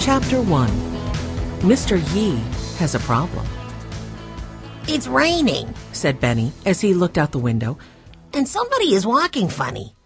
Chapter 1. Mr. Yee has a problem. "It's raining," said Benny as he looked out the window, "and somebody is walking funny."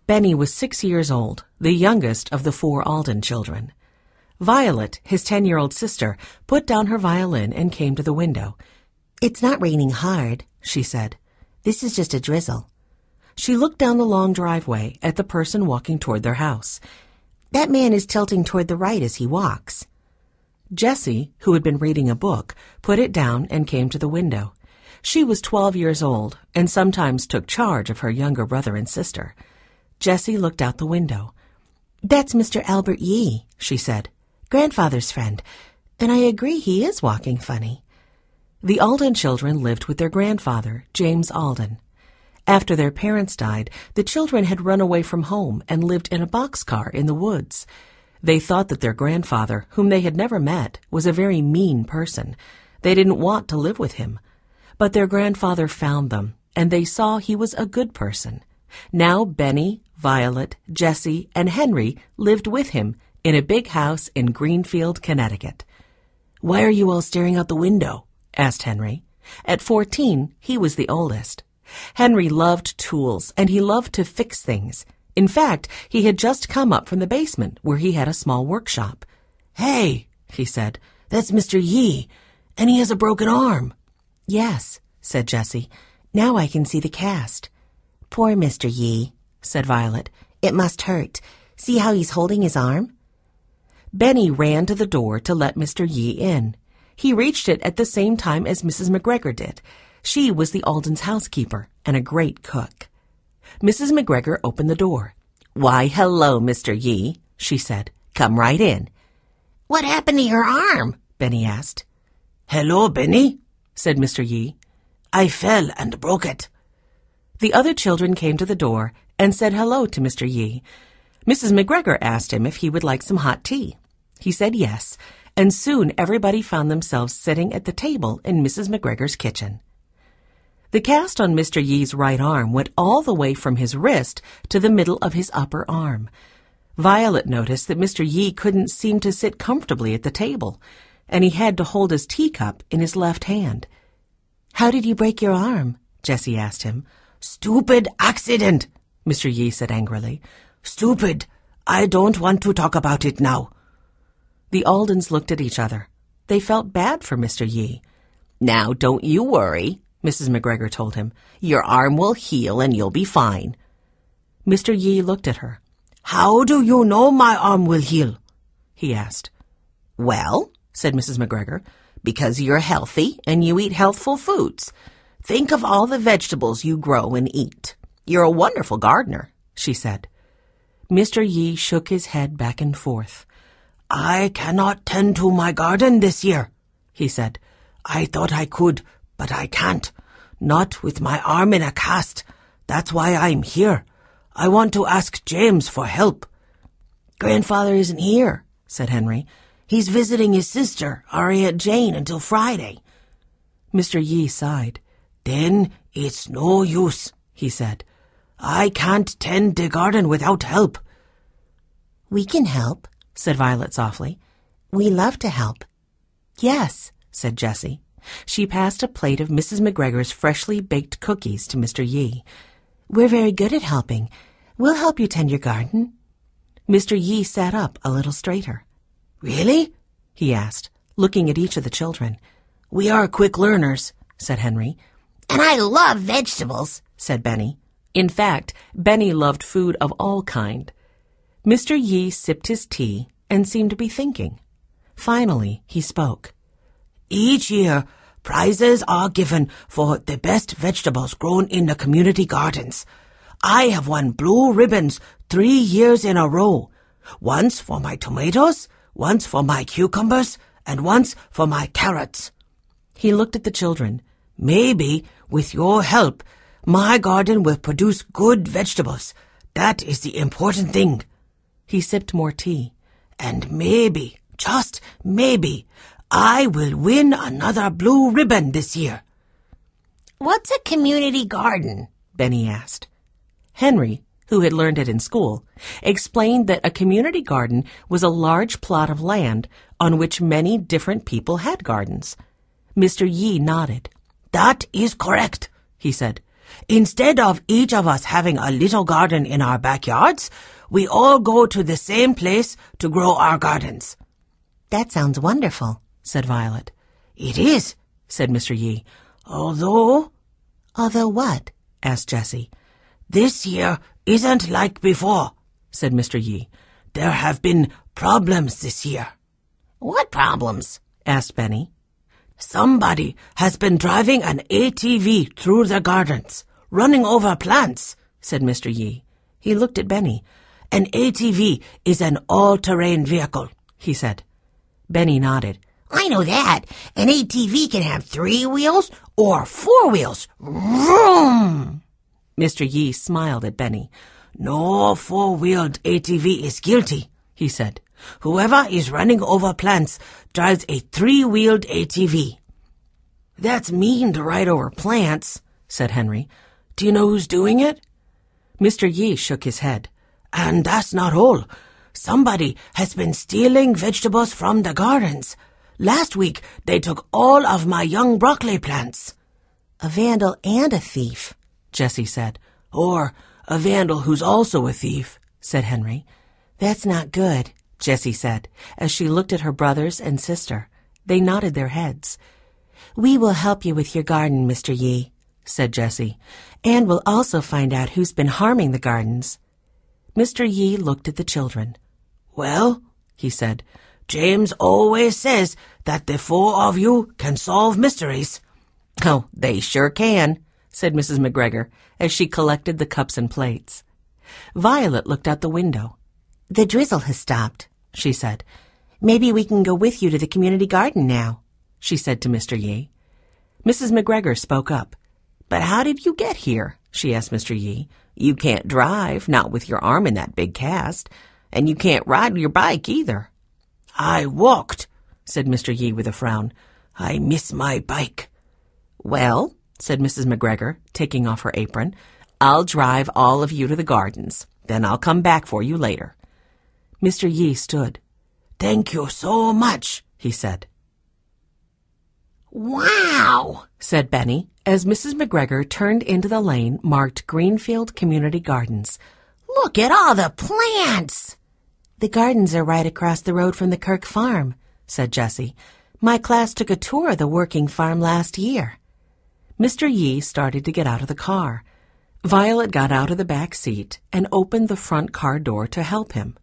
Benny was 6 years old, the youngest of the 4 Alden children. Violet, his 10-year-old sister, put down her violin and came to the window. "It's not raining hard," she said. "This is just a drizzle." She looked down the long driveway at the person walking toward their house. "That man is tilting toward the right as he walks." Jessie, who had been reading a book, put it down and came to the window. She was 12 years old and sometimes took charge of her younger brother and sister. Jessie looked out the window. "That's Mr. Albert Yee," she said, "grandfather's friend, and I agree he is walking funny." The Alden children lived with their grandfather, James Alden. After their parents died, the children had run away from home and lived in a boxcar in the woods. They thought that their grandfather, whom they had never met, was a very mean person. They didn't want to live with him. But their grandfather found them, and they saw he was a good person. Now Benny, Violet, Jessie, and Henry lived with him in a big house in Greenfield, Connecticut. "Why are you all staring out the window?" asked Henry. At 14, he was the oldest. Henry loved tools, and he loved to fix things. In fact, he had just come up from the basement where he had a small workshop. "Hey," he said, "that's Mr. Yee, and he has a broken arm." "Yes," said Jessie. "Now I can see the cast." "Poor Mr. Yee," said Violet. "It must hurt. See how he's holding his arm?" Benny ran to the door to let Mr. Yee in. He reached it at the same time as Mrs. McGregor did. She was the Aldens' housekeeper and a great cook. Mrs. McGregor opened the door. "Why, hello, Mr. Yee," she said. "Come right in." "What happened to your arm?" Benny asked. "Hello, Benny," said Mr. Yee. "I fell and broke it." The other children came to the door and said hello to Mr. Yee. Mrs. McGregor asked him if he would like some hot tea. He said yes, and soon everybody found themselves sitting at the table in Mrs. McGregor's kitchen. The cast on Mr. Yee's right arm went all the way from his wrist to the middle of his upper arm. Violet noticed that Mr. Yee couldn't seem to sit comfortably at the table, and he had to hold his teacup in his left hand. "How did you break your arm?" Jessie asked him. "Stupid accident," Mr. Yee said angrily. "Stupid. I don't want to talk about it now." The Aldens looked at each other. They felt bad for Mr. Yee. "Now, don't you worry," Mrs. McGregor told him. "Your arm will heal and you'll be fine." Mr. Yee looked at her. "How do you know my arm will heal?" he asked. "Well," said Mrs. McGregor, "because you're healthy and you eat healthful foods. Think of all the vegetables you grow and eat. You're a wonderful gardener," she said. Mr. Yee shook his head back and forth. "I cannot tend to my garden this year," he said. "I thought I could, but I can't. Not with my arm in a cast. That's why I'm here. I want to ask James for help." "Grandfather isn't here," said Henry. "He's visiting his sister, our Aunt Jane, until Friday." Mr. Yee sighed. "Then it's no use," he said. "I can't tend the garden without help." "We can help," said Violet softly. "We love to help." "Yes," said Jessie. She passed a plate of Mrs. McGregor's freshly baked cookies to Mr. Yee. "We're very good at helping. We'll help you tend your garden." Mr. Yee sat up a little straighter. "Really?" he asked, looking at each of the children. "We are quick learners," said Henry. "And I love vegetables," said Benny. In fact, Benny loved food of all kind. Mr. Yee sipped his tea and seemed to be thinking. Finally, he spoke. "Each year, prizes are given for the best vegetables grown in the community gardens. I have won blue ribbons 3 years in a row. Once for my tomatoes, once for my cucumbers, and once for my carrots." He looked at the children. "Maybe, with your help, my garden will produce good vegetables. That is the important thing." He sipped more tea. "And maybe, just maybe, I will win another blue ribbon this year." "What's a community garden?" Benny asked. Henry, who had learned it in school, explained that a community garden was a large plot of land on which many different people had gardens. Mr. Yi nodded. That is correct, he said. Instead of each of us having a little garden in our backyards, we all go to the same place to grow our gardens. That sounds wonderful, said Violet. It is, said Mr. Yi. Although what? asked Jessie. This year isn't like before, said Mr. Yi. There have been problems this year. What problems? asked Benny. Somebody has been driving an ATV through the gardens, running over plants, said Mr. Yi. He looked at Benny. An ATV is an all-terrain vehicle, he said. Benny nodded. I know that. An ATV can have 3 wheels or 4 wheels. Vroom! Mr. Yi smiled at Benny. No 4-wheeled ATV is guilty, he said. Whoever is running over plants drives a 3-wheeled ATV. That's mean to ride over plants, said Henry. Do you know who's doing it? Mr. Yi shook his head. And that's not all. Somebody has been stealing vegetables from the gardens. Last week, they took all of my young broccoli plants. A vandal and a thief, Jessie said. Or a vandal who's also a thief, said Henry. That's not good, Jessie said, as she looked at her brothers and sister. They nodded their heads. We will help you with your garden, Mr. Yi, said Jessie. And we'll also find out who's been harming the gardens. Mr. Yi looked at the children. Well, he said, James always says that the 4 of you can solve mysteries. Oh, they sure can, said Mrs. McGregor, as she collected the cups and plates. Violet looked out the window. The drizzle has stopped, she said. Maybe we can go with you to the community garden now, she said to Mr. Yi. Mrs. McGregor spoke up. But how did you get here? She asked Mr. Yi. You can't drive, not with your arm in that big cast, and you can't ride your bike either. I walked, said Mr. Yi with a frown. I miss my bike. Well, said Mrs. McGregor, taking off her apron, I'll drive all of you to the gardens. Then I'll come back for you later. Mr. Yi stood. Thank you so much, he said. Wow, said Benny, as Mrs. McGregor turned into the lane marked Greenfield Community Gardens. Look at all the plants. The gardens are right across the road from the Kirk farm, said Jessie. My class took a tour of the working farm last year. Mr. Yi started to get out of the car. Violet got out of the back seat and opened the front car door to help him.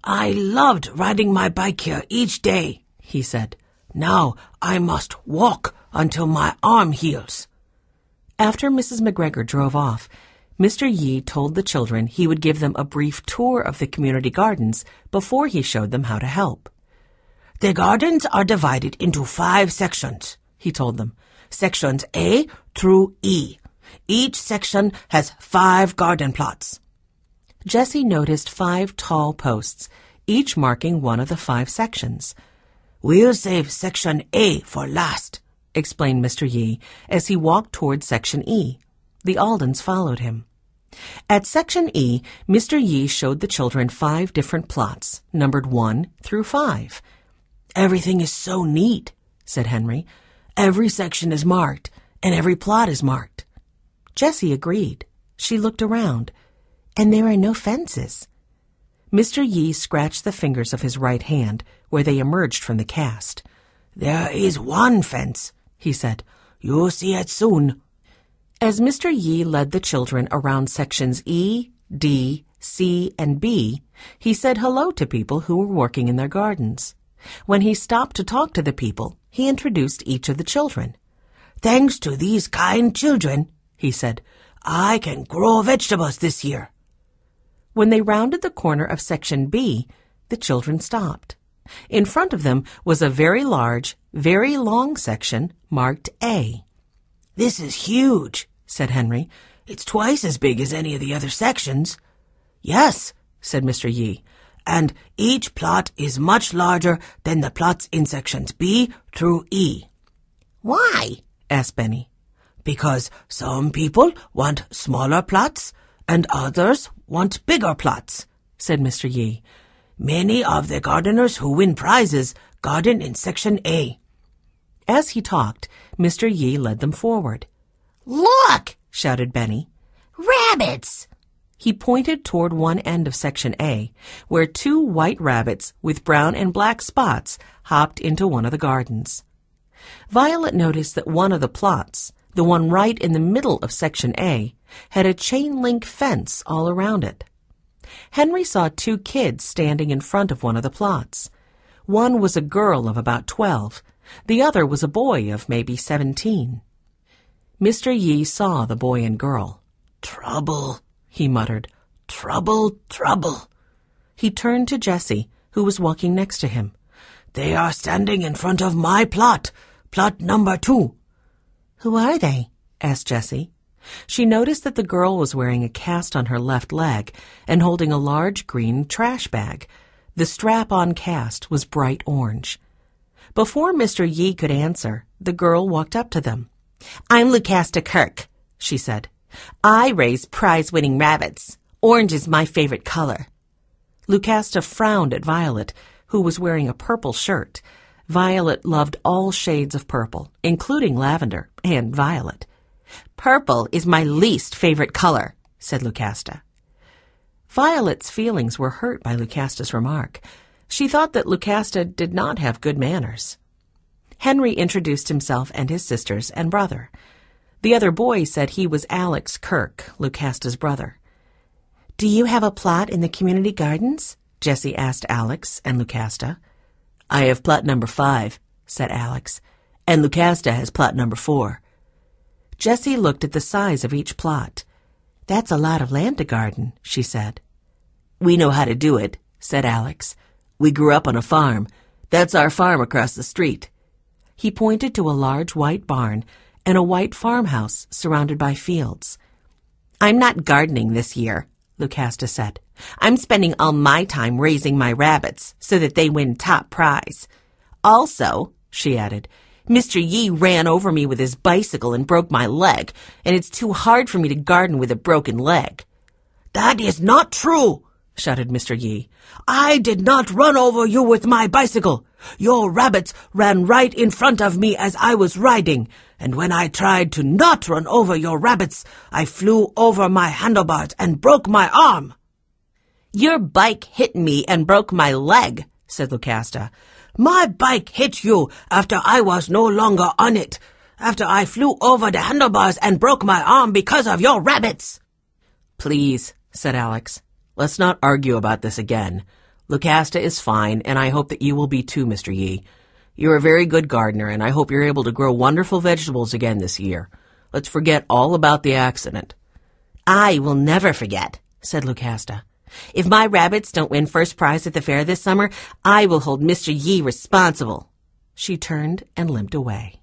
I loved riding my bike here each day, he said. Now I must walk until my arm heals. After Mrs. McGregor drove off, Mr. Yi told the children he would give them a brief tour of the community gardens before he showed them how to help. The gardens are divided into 5 sections, he told them. Sections A through E. Each section has 5 garden plots. Jessie noticed 5 tall posts, each marking one of the 5 sections. We'll save Section A for last, explained Mr. Yi as he walked toward Section E. The Aldens followed him. At Section E, Mr. Yi showed the children 5 different plots, numbered 1 through 5. Everything is so neat, said Henry. Every section is marked, and every plot is marked. Jessie agreed. She looked around. And there are no fences. Mr. Yi scratched the fingers of his right hand where they emerged from the cast. There is one fence, he said. You'll see it soon. As Mr. Yi led the children around sections E, D, C, and B, he said hello to people who were working in their gardens. When he stopped to talk to the people, he introduced each of the children. Thanks to these kind children, he said, I can grow vegetables this year. When they rounded the corner of Section B, the children stopped. In front of them was a very large, very long section marked A. This is huge, said Henry. It's twice as big as any of the other sections. Yes, said Mr. Yi, and each plot is much larger than the plots in sections B through E. Why? asked Benny. Because some people want smaller plots and others want bigger plots," said Mr. Yi. "Many of the gardeners who win prizes garden in Section A." As he talked, Mr. Yi led them forward. Look! Shouted Benny. Rabbits! He pointed toward one end of Section A, where 2 white rabbits with brown and black spots hopped into one of the gardens. Violet noticed that one of the plots, the one right in the middle of Section A, had a chain-link fence all around it. Henry saw 2 kids standing in front of one of the plots. One was a girl of about 12. The other was a boy of maybe 17. Mr. Yi saw the boy and girl. "Trouble," he muttered. "Trouble, trouble." He turned to Jessie, who was walking next to him. "They are standing in front of my plot number 2. "Who are they?" asked Jessie. She noticed that the girl was wearing a cast on her left leg and holding a large green trash bag. The strap-on cast was bright orange. Before Mr. Yi could answer, the girl walked up to them. "I'm Lucasta Kirk," she said. "I raise prize-winning rabbits. Orange is my favorite color." Lucasta frowned at Violet, who was wearing a purple shirt. Violet loved all shades of purple, including lavender and violet. "Purple is my least favorite color," said Lucasta. Violet's feelings were hurt by Lucasta's remark. She thought that Lucasta did not have good manners. Henry introduced himself and his sisters and brother. The other boy said he was Alex Kirk, Lucasta's brother. "Do you have a plot in the community gardens?" Jessie asked Alex and Lucasta. "I have plot number 5, said Alex, "and Lucasta has plot number 4. Jessie looked at the size of each plot. "That's a lot of land to garden," she said. "We know how to do it," said Alex. "We grew up on a farm. That's our farm across the street." He pointed to a large white barn and a white farmhouse surrounded by fields. "I'm not gardening this year," Lucasta said. "I'm spending all my time raising my rabbits so that they win top prize. Also," she added, "Mr. Yi ran over me with his bicycle and broke my leg, and it's too hard for me to garden with a broken leg." "That is not true," shouted Mr. Yi. "I did not run over you with my bicycle. Your rabbits ran right in front of me as I was riding, and when I tried to not run over your rabbits, I flew over my handlebars and broke my arm." "Your bike hit me and broke my leg," said Lucasta. "My bike hit you after I was no longer on it, after I flew over the handlebars and broke my arm because of your rabbits." "Please," said Alex, "let's not argue about this again. Lucasta is fine, and I hope that you will be too, Mr. Yi. You're a very good gardener, and I hope you're able to grow wonderful vegetables again this year. Let's forget all about the accident." "I will never forget," said Lucasta. "If my rabbits don't win first prize at the fair this summer, I will hold Mr. Yi responsible." She turned and limped away.